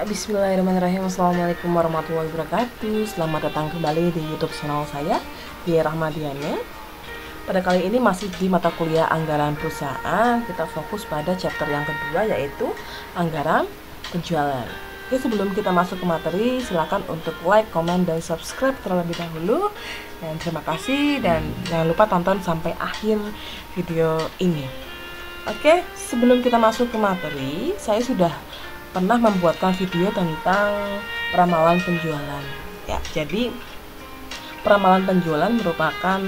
Bismillahirrahmanirrahim. Assalamualaikum warahmatullahi wabarakatuh. Selamat datang kembali di YouTube channel saya, Dia Rahmadiana. Pada kali ini masih di mata kuliah anggaran perusahaan. Kita fokus pada chapter yang kedua, yaitu anggaran penjualan. Oke, sebelum kita masuk ke materi, silakan untuk like, komen, dan subscribe terlebih dahulu. Dan terima kasih, dan jangan lupa tonton sampai akhir video ini. Oke, sebelum kita masuk ke materi, saya sudah pernah membuatkan video tentang peramalan penjualan. Ya, jadi peramalan penjualan merupakan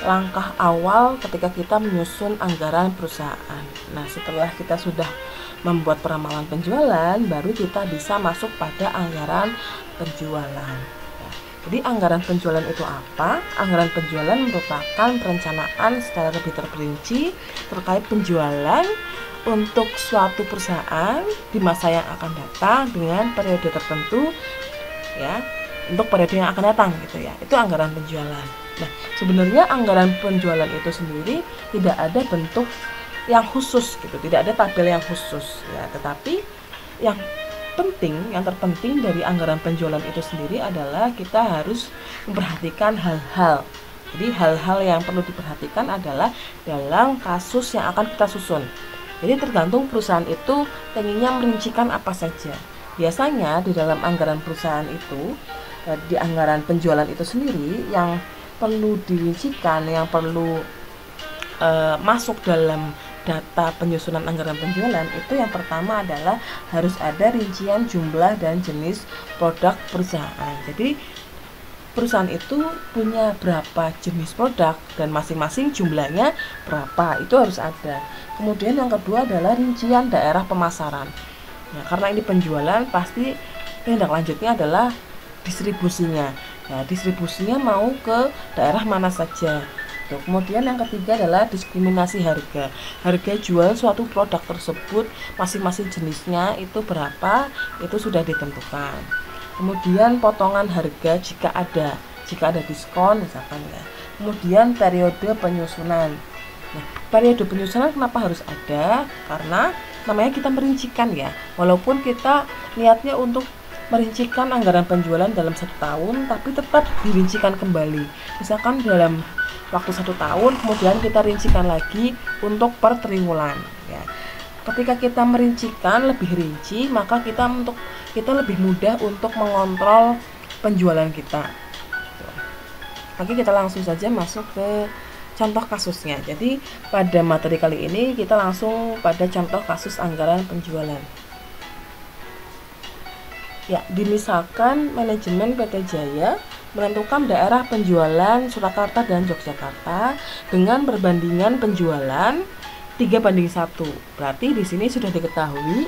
langkah awal ketika kita menyusun anggaran perusahaan. Nah, setelah kita sudah membuat peramalan penjualan, baru kita bisa masuk pada anggaran penjualan. Ya, jadi anggaran penjualan itu apa? Anggaran penjualan merupakan perencanaan secara lebih terperinci terkait penjualan untuk suatu perusahaan di masa yang akan datang dengan periode tertentu, ya, untuk periode yang akan datang gitu ya. Itu anggaran penjualan. Nah, sebenarnya anggaran penjualan itu sendiri tidak ada bentuk yang khusus gitu, tidak ada tabel yang khusus ya, tetapi yang terpenting dari anggaran penjualan itu sendiri adalah kita harus memperhatikan hal-hal. Jadi hal-hal yang perlu diperhatikan adalah dalam kasus yang akan kita susun. Jadi tergantung perusahaan itu pengennya merincikan apa saja. Biasanya di dalam anggaran perusahaan itu, di anggaran penjualan itu sendiri yang perlu dirincikan, yang perlu masuk dalam data penyusunan anggaran penjualan itu, yang pertama adalah harus ada rincian jumlah dan jenis produk perusahaan. Jadi perusahaan itu punya berapa jenis produk dan masing-masing jumlahnya berapa, itu harus ada. Kemudian yang kedua adalah rincian daerah pemasaran. Nah, karena ini penjualan, pasti tindak lanjutnya adalah distribusinya. Nah, distribusinya mau ke daerah mana saja. Tuh. Kemudian yang ketiga adalah diskriminasi harga. Harga jual suatu produk tersebut, masing-masing jenisnya itu berapa, itu sudah ditentukan. Kemudian potongan harga jika ada diskon misalkan ya. Kemudian periode penyusunan. Nah, periode penyusunan kenapa harus ada? Karena namanya kita merincikan ya. Walaupun kita niatnya untuk merincikan anggaran penjualan dalam 1 tahun, tapi tetap dirincikan kembali. Misalkan dalam waktu 1 tahun, kemudian kita rincikan lagi untuk per triwulan ya. Ketika kita merincikan lebih rinci, maka kita lebih mudah untuk mengontrol penjualan kita. Oke, kita langsung saja masuk ke contoh kasusnya. Jadi pada materi kali ini kita langsung pada contoh kasus anggaran penjualan. Ya, dimisalkan manajemen PT Jaya menentukan daerah penjualan Surakarta dan Yogyakarta dengan perbandingan penjualan 3:1. Berarti di sini sudah diketahui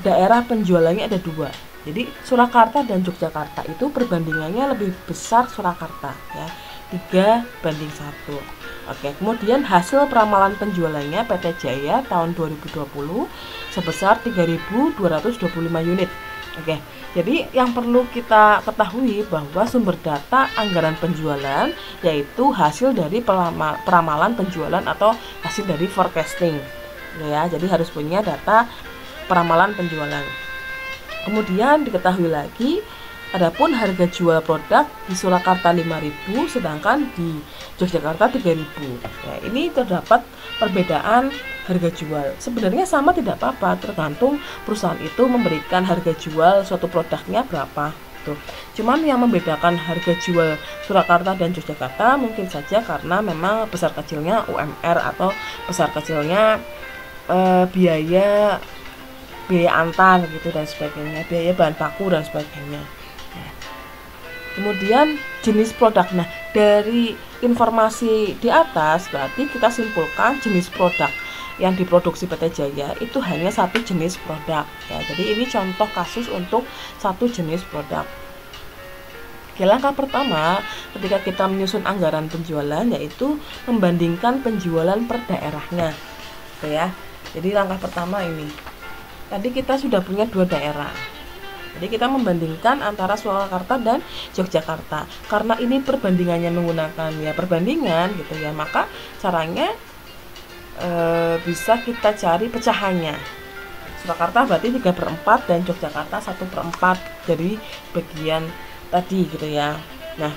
daerah penjualannya ada 2. Jadi Surakarta dan Yogyakarta itu perbandingannya lebih besar Surakarta ya, 3:1. Oke, kemudian hasil peramalan penjualannya PT Jaya tahun 2020 sebesar 3.225 unit. Oke, jadi yang perlu kita ketahui bahwa sumber data anggaran penjualan yaitu hasil dari peramalan penjualan atau hasil dari forecasting ya. Jadi harus punya data peramalan penjualan. Kemudian diketahui lagi, adapun harga jual produk di Surakarta 5.000 sedangkan di Yogyakarta 3.000. Ya, ini terdapat perbedaan harga jual. Sebenarnya sama tidak apa-apa, tergantung perusahaan itu memberikan harga jual suatu produknya berapa. Tuh. Cuman yang membedakan harga jual Surakarta dan Yogyakarta mungkin saja karena memang besar kecilnya UMR atau besar kecilnya biaya antar gitu dan sebagainya, biaya bahan baku dan sebagainya. Kemudian jenis produk. Nah, dari informasi di atas berarti kita simpulkan jenis produk yang diproduksi PT Jaya itu hanya 1 jenis produk ya. Jadi ini contoh kasus untuk 1 jenis produk. Oke, langkah pertama ketika kita menyusun anggaran penjualan yaitu membandingkan penjualan per daerahnya. Oke ya. Jadi langkah pertama ini. Tadi kita sudah punya 2 daerah. Jadi kita membandingkan antara Surakarta dan Yogyakarta. Karena ini perbandingannya menggunakan ya perbandingan gitu ya, maka caranya bisa kita cari pecahannya. Surakarta berarti 3/4 dan Yogyakarta 1/4 dari bagian tadi gitu ya. Nah,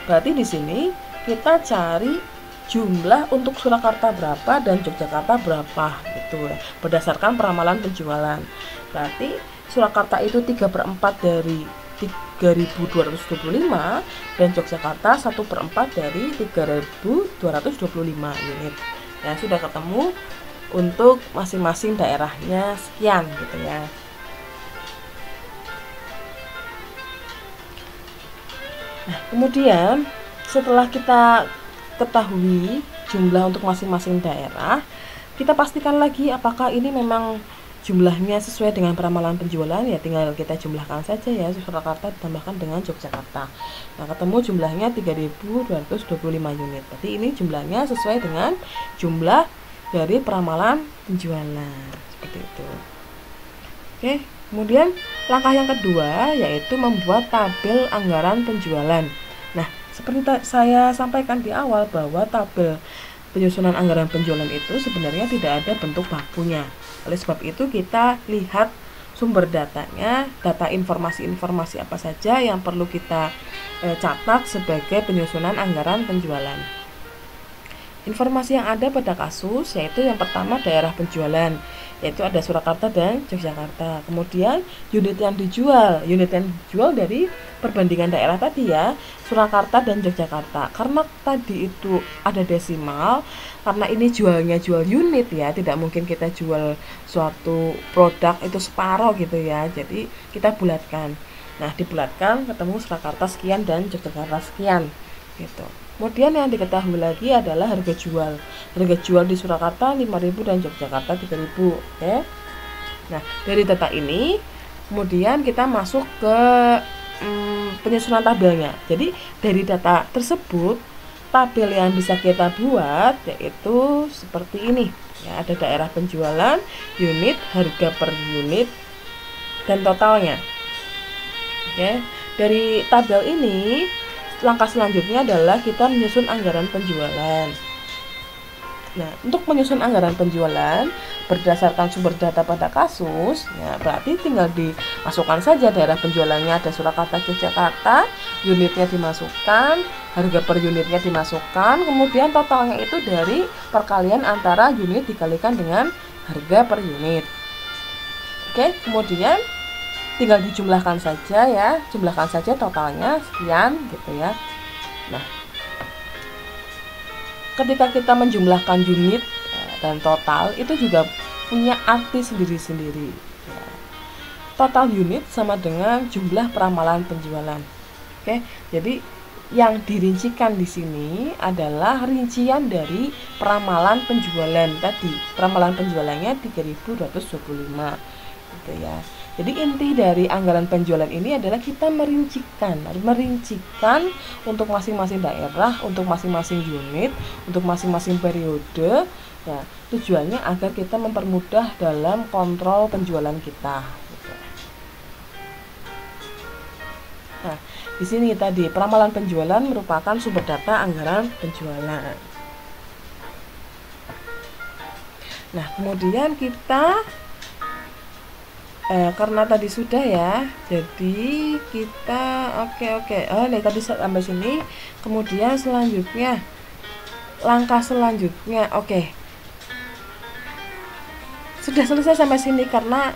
berarti di sini kita cari jumlah untuk Surakarta berapa dan Yogyakarta berapa gitu ya, berdasarkan peramalan penjualan. Berarti Surakarta itu 3/4 dari 3.225 dan Yogyakarta 1/4 dari 3.225 unit. Ya, sudah ketemu untuk masing-masing daerahnya sekian gitu ya. Nah, kemudian setelah kita ketahui jumlah untuk masing-masing daerah, kita pastikan lagi apakah ini memang jumlahnya sesuai dengan peramalan penjualan. Ya tinggal kita jumlahkan saja ya, Surakarta ditambahkan dengan Yogyakarta. Nah, ketemu jumlahnya 3.225 unit. Berarti ini jumlahnya sesuai dengan jumlah dari peramalan penjualan. Seperti itu. Oke, kemudian langkah yang kedua yaitu membuat tabel anggaran penjualan. Nah, seperti saya sampaikan di awal bahwa tabel penyusunan anggaran penjualan itu sebenarnya tidak ada bentuk bakunya. Oleh sebab itu kita lihat sumber datanya, data informasi-informasi apa saja yang perlu kita catat sebagai penyusunan anggaran penjualan. Informasi yang ada pada kasus yaitu yang pertama daerah penjualan, yaitu ada Surakarta dan Yogyakarta. Kemudian unit yang dijual dari perbandingan daerah tadi ya, Surakarta dan Yogyakarta. Karena tadi itu ada desimal, karena ini jualnya jual unit ya, tidak mungkin kita jual suatu produk itu separuh gitu ya. Jadi kita bulatkan. Nah, dibulatkan ketemu Surakarta sekian dan Yogyakarta sekian gitu. Kemudian yang diketahui lagi adalah harga jual. Harga jual di Surakarta 5.000 dan Yogyakarta 3.000. Oke. Nah, dari data ini kemudian kita masuk ke penyusunan tabelnya. Jadi dari data tersebut tabel yang bisa kita buat yaitu seperti ini. Ya, ada daerah penjualan, unit, harga per unit, dan totalnya. Oke. Dari tabel ini langkah selanjutnya adalah kita menyusun anggaran penjualan. Nah, untuk menyusun anggaran penjualan berdasarkan sumber data pada kasus, ya berarti tinggal dimasukkan saja daerah penjualannya ada Surakarta, Yogyakarta, unitnya dimasukkan, harga per unitnya dimasukkan, kemudian totalnya itu dari perkalian antara unit dikalikan dengan harga per unit. Oke, kemudian tinggal dijumlahkan saja ya, jumlahkan saja totalnya sekian gitu ya. Nah, ketika kita menjumlahkan unit dan total itu juga punya arti sendiri-sendiri ya. Total unit sama dengan jumlah peramalan penjualan. Oke, jadi yang dirincikan di sini adalah rincian dari peramalan penjualan tadi. Peramalan penjualannya 3.225 gitu ya. Jadi inti dari anggaran penjualan ini adalah kita merincikan untuk masing-masing daerah, untuk masing-masing unit, untuk masing-masing periode. Ya, tujuannya agar kita mempermudah dalam kontrol penjualan kita. Gitu. Nah, di sini tadi peramalan penjualan merupakan sumber data anggaran penjualan. Nah, kemudian kita karena tadi sudah ya, jadi kita oke. Nih tadi sampai sini. Kemudian selanjutnya langkah selanjutnya sudah selesai sampai sini karena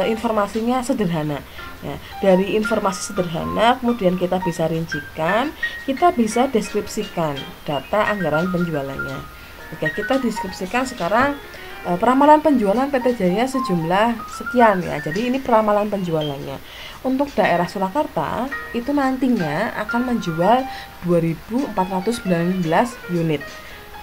informasinya sederhana ya. Dari informasi sederhana kemudian kita bisa rincikan, kita bisa deskripsikan data anggaran penjualannya. Oke, kita deskripsikan sekarang peramalan penjualan PT Jaya sejumlah sekian ya. Jadi ini peramalan penjualannya. Untuk daerah Surakarta itu nantinya akan menjual 2.419 unit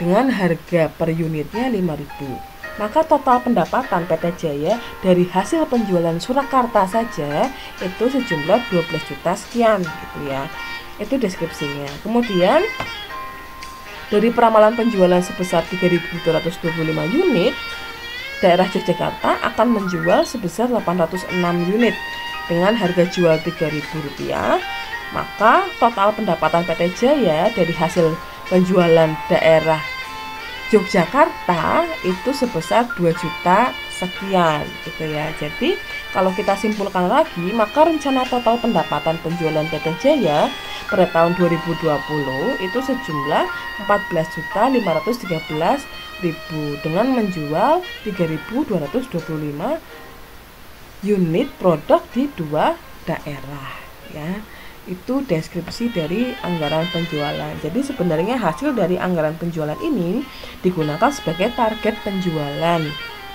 dengan harga per unitnya 5.000. Maka total pendapatan PT Jaya dari hasil penjualan Surakarta saja itu sejumlah 12 juta sekian gitu ya. Itu deskripsinya. Kemudian dari peramalan penjualan sebesar 3.225 unit, daerah Yogyakarta akan menjual sebesar 806 unit dengan harga jual Rp3.000. Maka total pendapatan PT Jaya dari hasil penjualan daerah Yogyakarta itu sebesar 2 juta sekian gitu ya. Jadi kalau kita simpulkan lagi, maka rencana total pendapatan penjualan PT Jaya pada tahun 2020 itu sejumlah 14.513.000 dengan menjual 3.225 unit produk di 2 daerah ya. Itu deskripsi dari anggaran penjualan. Jadi sebenarnya hasil dari anggaran penjualan ini digunakan sebagai target penjualan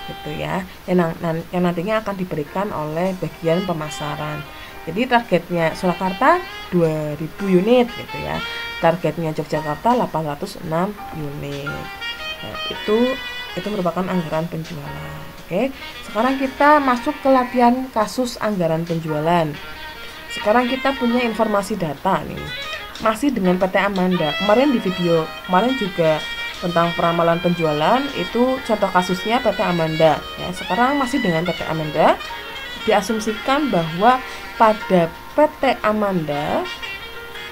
gitu ya, yang nantinya akan diberikan oleh bagian pemasaran. Jadi targetnya Surakarta 2000 unit gitu ya, targetnya Yogyakarta 806 unit. Nah, itu merupakan anggaran penjualan. Oke, sekarang kita masuk ke latihan kasus anggaran penjualan. Sekarang kita punya informasi data nih, masih dengan PT Amanda. Kemarin di video kemarin juga tentang peramalan penjualan, itu contoh kasusnya PT Amanda ya. Sekarang masih dengan PT Amanda, diasumsikan bahwa pada PT Amanda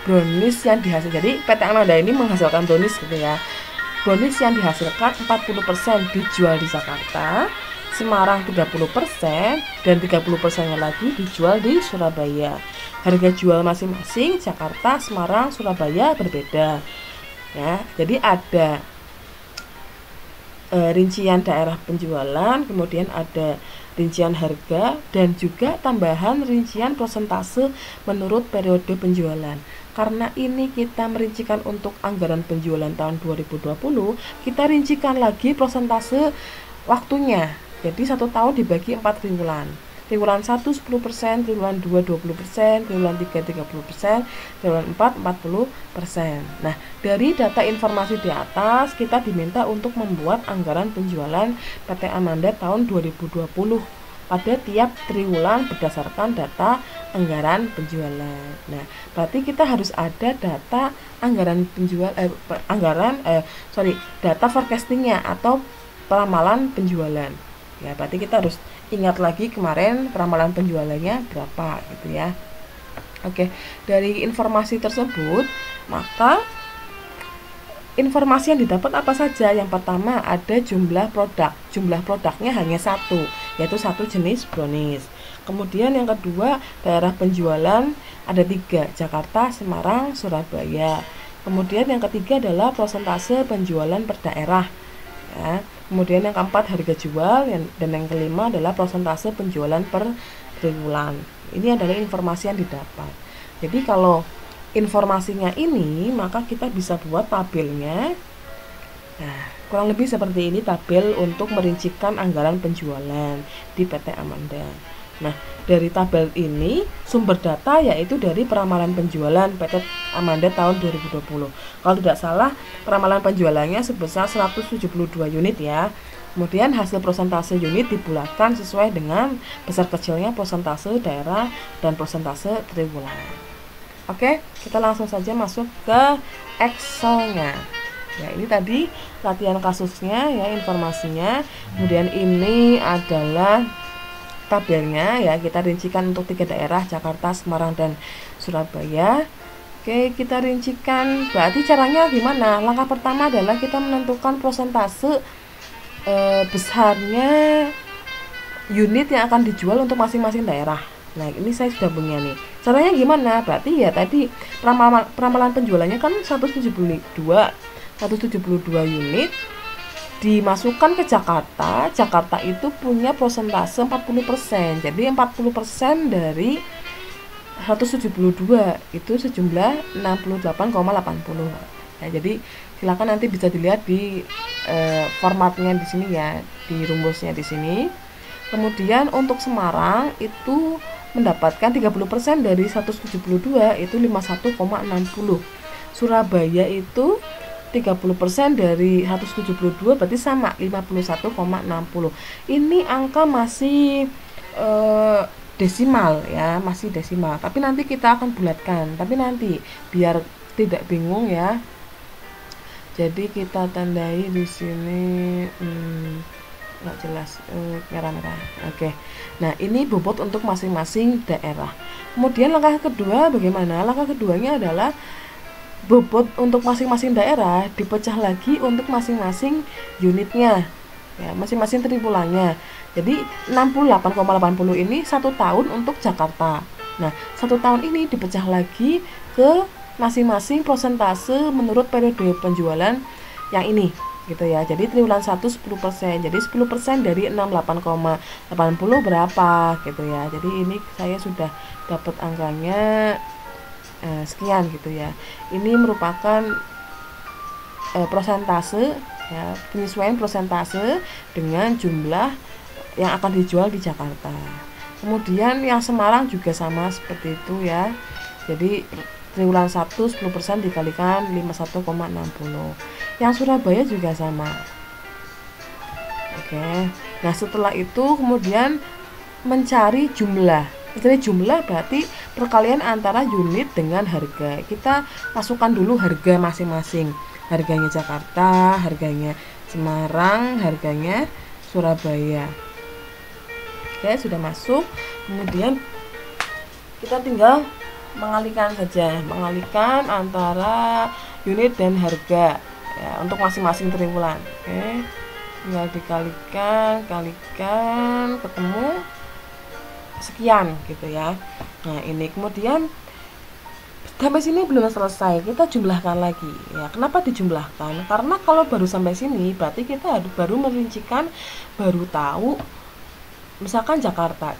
brownies yang dihasilkan, jadi PT Amanda ini menghasilkan brownies gitu ya. Brownies yang dihasilkan 40% dijual di Jakarta, Semarang 30%, dan 30% lagi dijual di Surabaya. Harga jual masing-masing Jakarta, Semarang, Surabaya berbeda ya. Jadi ada rincian daerah penjualan, kemudian ada rincian harga, dan juga tambahan rincian persentase menurut periode penjualan. Karena ini kita merincikan untuk anggaran penjualan tahun 2020, kita rincikan lagi persentase waktunya. Jadi 1 tahun dibagi 4 triwulan. Triwulan 1 10%, triwulan 2 20%, triwulan 3 30%, triwulan 4 40%. Nah, dari data informasi di atas kita diminta untuk membuat anggaran penjualan PT Amanda tahun 2020 pada tiap triwulan berdasarkan data anggaran penjualan. Nah, berarti kita harus ada data anggaran data forecastingnya atau peramalan penjualan. Ya, berarti kita harus ingat lagi kemarin peramalan penjualannya berapa gitu ya. Oke, dari informasi tersebut, maka informasi yang didapat apa saja? Yang pertama ada jumlah produk. Jumlah produknya hanya 1, yaitu 1 jenis brownies. Kemudian yang kedua, daerah penjualan ada 3, Jakarta, Semarang, Surabaya. Kemudian yang ketiga adalah persentase penjualan per daerah ya. Kemudian yang keempat harga jual, dan yang kelima adalah persentase penjualan per triwulan. Ini adalah informasi yang didapat. Jadi kalau informasinya ini, maka kita bisa buat tabelnya. Nah, kurang lebih seperti ini tabel untuk merincikan anggaran penjualan di PT Amanda. Nah, dari tabel ini sumber data yaitu dari peramalan penjualan PT Amanda tahun 2020. Kalau tidak salah, peramalan penjualannya sebesar 172 unit ya. Kemudian hasil persentase unit dibulatkan sesuai dengan besar kecilnya persentase daerah dan persentase triwulan. Oke, kita langsung saja masuk ke Excel-nya. Ya, ini tadi latihan kasusnya ya, informasinya. Kemudian ini adalah tabelnya ya, kita rincikan untuk 3 daerah, Jakarta, Semarang, dan Surabaya. Oke, kita rincikan. Berarti caranya gimana? Langkah pertama adalah kita menentukan persentase besarnya unit yang akan dijual untuk masing-masing daerah. Nah, ini saya sudah punya nih. Caranya gimana? Berarti ya tadi peramalan penjualannya kan 172 unit dimasukkan ke Jakarta. Jakarta itu punya persentase 40%. Jadi 40% dari 172 itu sejumlah 68,80. Nah, jadi silakan nanti bisa dilihat di formatnya di sini ya, di rumusnya di sini. Kemudian untuk Semarang itu mendapatkan 30% dari 172 itu 51,60. Surabaya itu 30% dari 172 berarti sama 51,60. Ini angka masih desimal ya, masih desimal. Tapi nanti kita akan bulatkan. Tapi nanti biar tidak bingung ya. Jadi kita tandai di sini nggak jelas, merah-merah. Oke. Nah, ini bobot untuk masing-masing daerah. Kemudian langkah kedua bagaimana? Langkah keduanya adalah bobot untuk masing-masing daerah dipecah lagi untuk masing-masing unitnya. ya, masing-masing triwulannya. Jadi 68,80 ini 1 tahun untuk Jakarta. Nah, 1 tahun ini dipecah lagi ke masing-masing persentase menurut periode penjualan yang ini gitu ya. Jadi triwulan 1 10%. Jadi 10% dari 68,80 berapa gitu ya. Jadi ini saya sudah dapat angkanya sekian gitu ya. Ini merupakan persentase ya, penyesuaian persentase dengan jumlah yang akan dijual di Jakarta. Kemudian yang Semarang juga sama seperti itu ya. Jadi triwulan 1 10% dikalikan 51,60. Yang Surabaya juga sama. Oke. Nah, setelah itu kemudian mencari jumlah. Mencari jumlah berarti perkalian antara unit dengan harga. Kita masukkan dulu harga masing-masing. Harganya Jakarta, harganya Semarang, harganya Surabaya. Oke, sudah masuk. Kemudian kita tinggal mengalihkan saja, mengalihkan antara unit dan harga ya, untuk masing-masing triwulan. Oke, tinggal kalikan, ketemu sekian gitu ya. Nah, ini kemudian sampai sini belum selesai, kita jumlahkan lagi ya. Kenapa dijumlahkan? Karena kalau baru sampai sini berarti kita baru merincikan, baru tahu. Misalkan Jakarta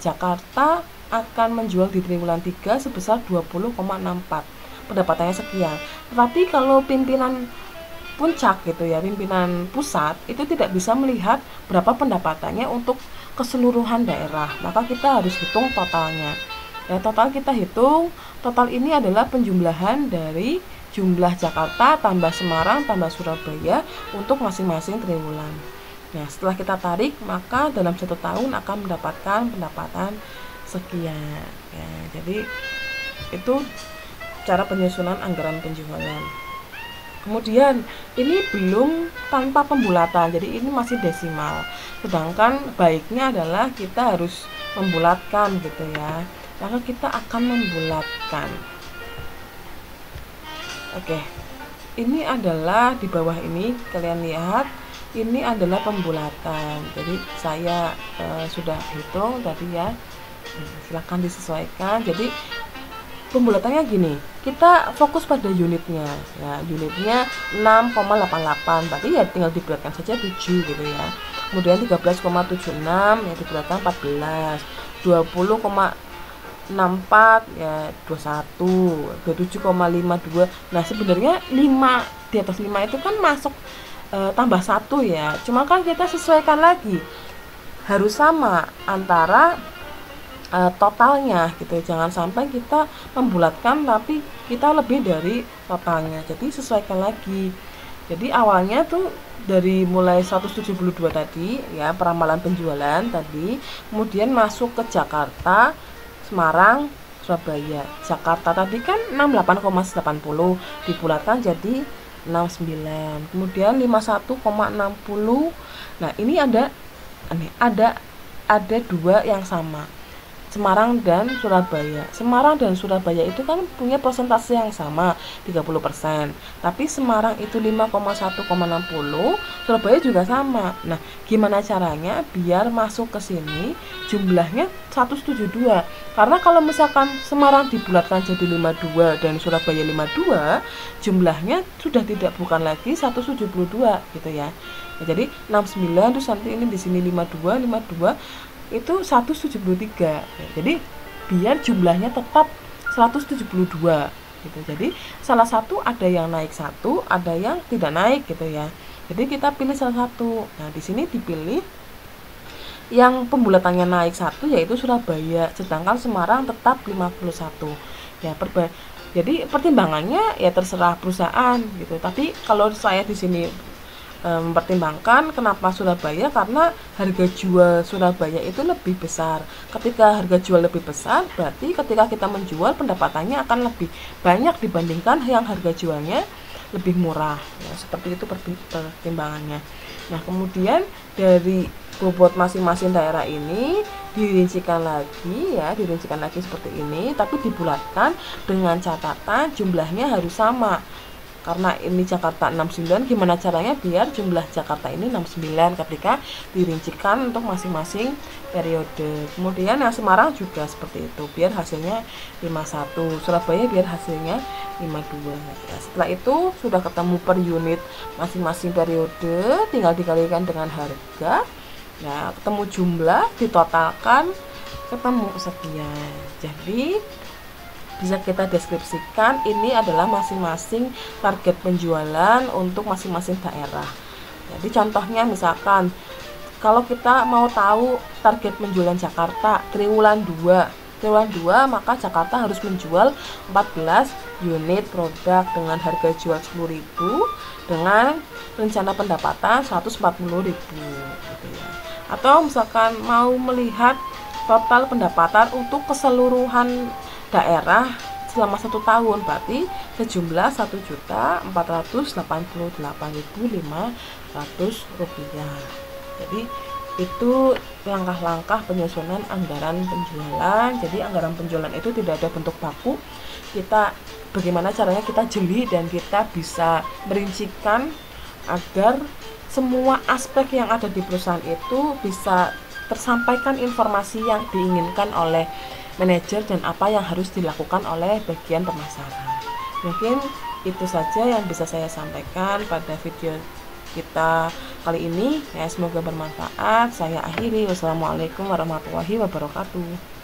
akan menjual di triwulan 3 sebesar 20,64, pendapatannya sekian. Tetapi kalau pimpinan puncak gitu ya, pimpinan pusat itu tidak bisa melihat berapa pendapatannya untuk keseluruhan daerah, maka kita harus hitung totalnya. Ya, total kita hitung, total ini adalah penjumlahan dari jumlah Jakarta tambah Semarang tambah Surabaya untuk masing-masing triwulan. Nah, setelah kita tarik, maka dalam 1 tahun akan mendapatkan pendapatan sekian ya. Jadi itu cara penyusunan anggaran penjualan. Kemudian ini belum tanpa pembulatan, jadi ini masih desimal. Sedangkan baiknya adalah kita harus membulatkan gitu ya. Maka kita akan membulatkan. Oke, ini adalah di bawah ini kalian lihat, ini adalah pembulatan. Jadi saya sudah hitung tadi ya. Silahkan disesuaikan. Jadi pembulatannya gini, kita fokus pada unitnya ya, unitnya 6,88, berarti ya tinggal dibulatkan saja 7 gitu ya. Kemudian 13,76 ya dibulatkan 14, 20,64 ya 21, 27,52. Nah, sebenarnya 5 di atas 5 itu kan masuk tambah 1 ya. Cuma kan kita sesuaikan lagi, harus sama antara totalnya gitu. Jangan sampai kita membulatkan tapi kita lebih dari totalnya. Jadi sesuaikan lagi. Jadi awalnya tuh dari mulai 172 tadi ya, peramalan penjualan tadi, kemudian masuk ke Jakarta, Semarang, Surabaya. Jakarta tadi kan 68,80 dibulatkan jadi 69. Kemudian 51,60. Nah, ini ada 2 yang sama. Semarang dan Surabaya. Semarang dan Surabaya itu kan punya persentase yang sama, 30%. Tapi Semarang itu 5,1,60, Surabaya juga sama. Nah, gimana caranya biar masuk ke sini jumlahnya 172? Karena kalau misalkan Semarang dibulatkan jadi 52 dan Surabaya 52, jumlahnya sudah bukan lagi 172 gitu ya. Nah, jadi 69 terus nanti ini di sini 52 itu 173 ya. Jadi biar jumlahnya tetap 172 gitu. Jadi salah satu ada yang naik 1, ada yang tidak naik gitu ya. Jadi kita pilih salah satu. Nah, di sini dipilih yang pembulatannya naik 1 yaitu Surabaya, sedangkan Semarang tetap 51 ya. Jadi pertimbangannya ya terserah perusahaan gitu. Tapi kalau saya di sini mempertimbangkan kenapa Surabaya, karena harga jual Surabaya itu lebih besar. Ketika harga jual lebih besar, berarti ketika kita menjual pendapatannya akan lebih banyak dibandingkan yang harga jualnya lebih murah ya. Seperti itu pertimbangannya. Nah, kemudian dari bobot masing-masing daerah ini dirincikan lagi seperti ini, tapi dibulatkan dengan catatan jumlahnya harus sama. karena ini Jakarta 69, gimana caranya biar jumlah Jakarta ini 69 ketika dirincikan untuk masing-masing periode. Kemudian yang Semarang juga seperti itu, biar hasilnya 51, Surabaya biar hasilnya 52. Ya, setelah itu sudah ketemu per unit masing-masing periode, tinggal dikalikan dengan harga. Nah, ketemu jumlah, ditotalkan, ketemu sekian. Jadi bisa kita deskripsikan ini adalah masing-masing target penjualan untuk masing-masing daerah. Jadi contohnya misalkan kalau kita mau tahu target penjualan Jakarta triwulan 2, maka Jakarta harus menjual 14 unit produk dengan harga jual 10.000 dengan rencana pendapatan 140.000 gitu ya. Atau misalkan mau melihat total pendapatan untuk keseluruhan daerah selama 1 tahun, berarti sejumlah Rp1.488.500. Jadi itu langkah-langkah penyusunan anggaran penjualan. Jadi anggaran penjualan itu tidak ada bentuk baku. Kita bagaimana caranya kita jeli dan kita bisa merincikan agar semua aspek yang ada di perusahaan itu bisa tersampaikan informasi yang diinginkan oleh manajer dan apa yang harus dilakukan oleh bagian pemasaran. Mungkin itu saja yang bisa saya sampaikan pada video kita kali ini ya, semoga bermanfaat. Saya akhiri, wassalamualaikum warahmatullahi wabarakatuh.